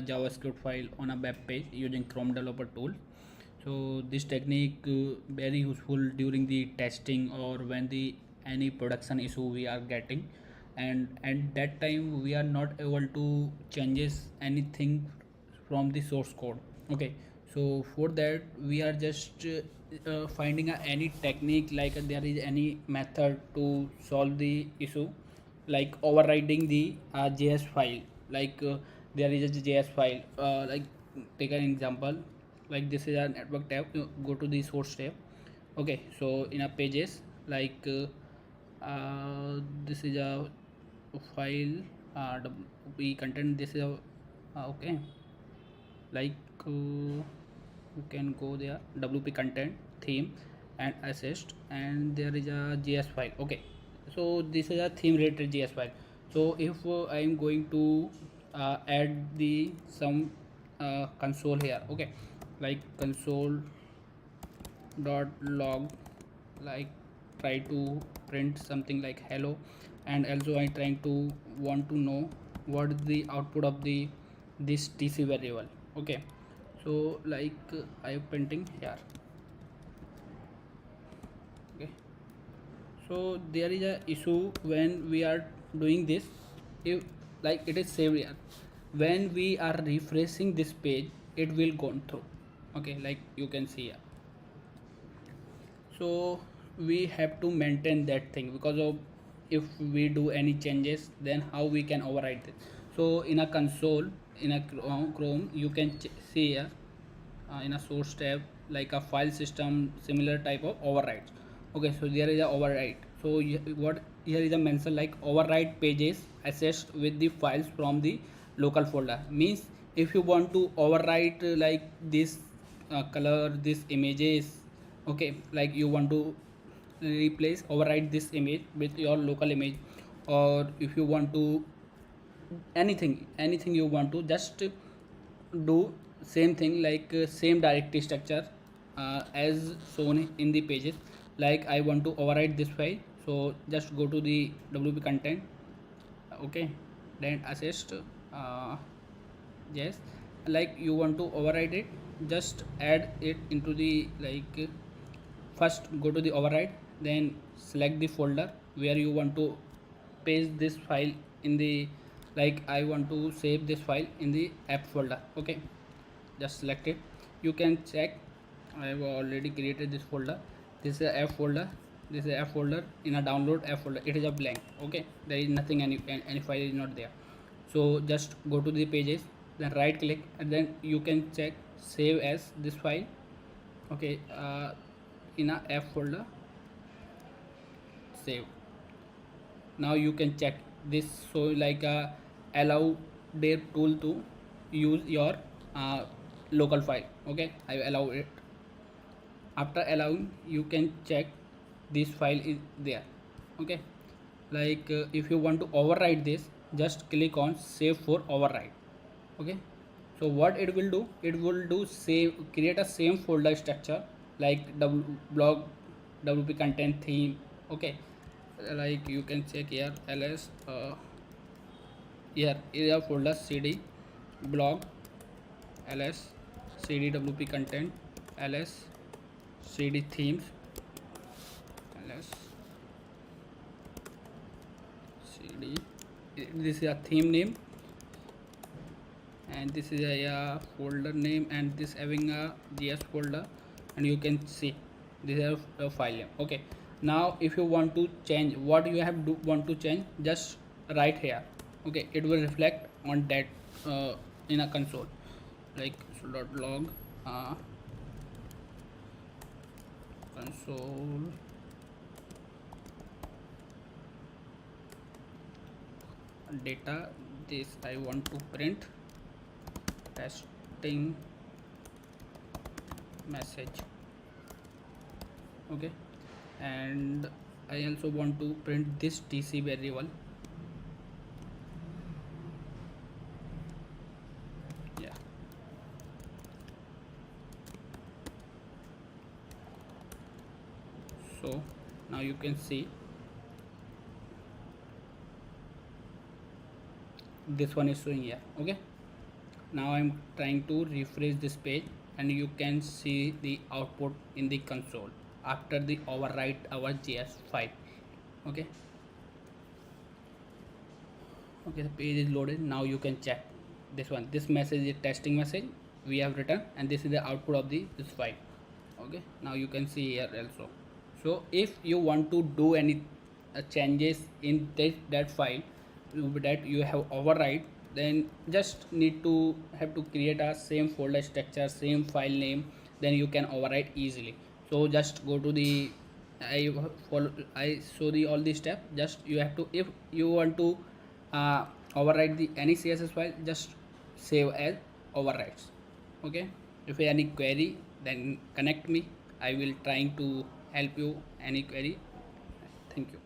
JavaScript file on a web page using Chrome developer tool. So this technique very useful during the testing or when the any production issue we are getting, and at that time we are not able to changes anything from the source code. Okay, so for that we are just finding any technique, like there is any method to solve the issue, like overriding the JS file. Like there is a JS file, like take an example, like this is a network tab. You go to the source tab. Okay, so in a pages, like this is a file, we content, this is a okay, like you can go there, wp content theme and assist, and there is a JS file. Okay, so this is a theme related JS file. So if I am going to add the some console here. Okay, like console dot log, like try to print something like hello, and also I trying to want to know what is the output of the this TC variable. Okay, so like I am printing here. Okay, so there is a issue when we are doing this. If like it is saved here, when we are refreshing this page it will go through. Okay, like you can see here. So we have to maintain that thing, because of if we do any changes, then how we can override it. So in a console, in a Chrome, you can see here in a source tab, like a file system, similar type of overrides. Okay, so there is a override. So what here is a mention, like override pages accessed with the files from the local folder. Means if you want to overwrite like this color, this images. Okay, like you want to replace override this image with your local image, or if you want to anything you want to just do same thing, like same directory structure as shown in the pages. Like I want to override this file, so just go to the wp content. Okay, then assist, yes, like you want to override it, just add it into the, like first go to the override, then select the folder where you want to paste this file in the, like I want to save this file in the app folder. Okay, just select it. You can check, I have already created this folder. This is a app folder, this is a app folder. In a download app folder it is a blank. Okay, there is nothing, any file is not there. So just go to the pages, then right click, and then you can check save as this file. Okay, in a app folder, save. Now you can check this, so like allow their tool to use your local file. Okay, I allow it. After allowing, you can check this file is there. Okay, like if you want to override this, just click on save for override. Okay, so what it will do, it will do save, create a same folder structure, like blog wp content theme. Okay, like you can check here ls, here is a folder cd blog, ls cd wp content, ls cd themes, ls cd, this is a theme name, and this is a folder name, and this having a JS folder, and you can see this is a file name. Okay, now if you want to change, what you have want to change, just write here. Okay, it will reflect on that in a console, like console.log console data, this I want to print testing message. Okay, and I also want to print this TC variable. Yeah, so now you can see this one is showing here. Okay, Now I'm trying to refresh this page, and you can see the output in the console after the overwrite our JS file. Okay, okay, the page is loaded. Now you can check this one. This message is testing message we have written, and this is the output of this file. Okay, now you can see here also. So if you want to do any changes in that file that you have override, then just need to have to create a same folder structure, same file name, then you can override easily. So just go to the I show the all the step. Just you have to, if you want to override the any CSS file, just save as overrides. Okay, if you have any query, then connect me. I will trying to help you any query. Thank you.